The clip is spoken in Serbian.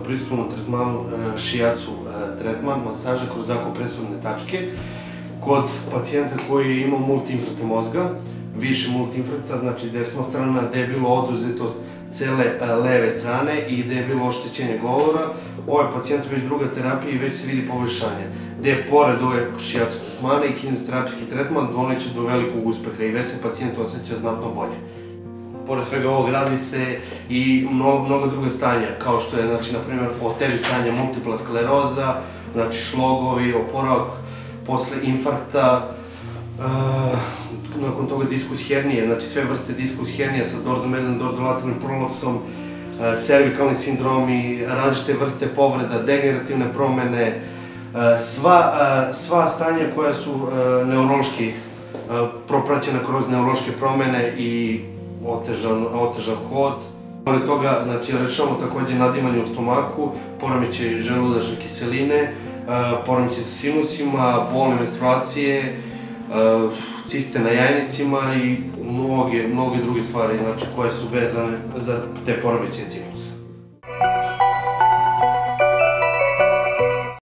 pristupimo tretmanu šijacu tretman, masaža kroz akupresурne tačke kod pacijenta koji je imao multiinfarkte mozga, više multiinfarkta, znači desna strana gde je bilo oduzetost cele leve strane i gde je bilo oštećenje govora. Ovaj pacijent već druga terapija i već se vidi poboljšanje, gde pored ove šijacu tretmana i kineziterapijski tretman doneće do velikog uspeha i već se pacijent osjeća znatno bolje. Pored svega ovog radi se i mnogo druge stanja, kao što je, znači, na primjer, teži stanja multipla skleroza, znači šlogovi, oporavak posle infarkta, nakon toga diskus hernije, znači sve vrste diskus hernije sa dorzomedijalnim, dorzolateralnim prolapsom, cervikalni sindromi, različite vrste povreda, degenerativne promene, sva stanja koja su neurološki propraćena kroz neurološke promene i otežan hod. Pored toga, znači, rešavamo takođe nadimanje u stomaku, poremećaj želudačne kiseline, poremećaj sa sinusima, bolne menstruacije, ciste na jajnicima i mnoge druge stvari, znači, koje su vezane za te poremećaje ciklusa.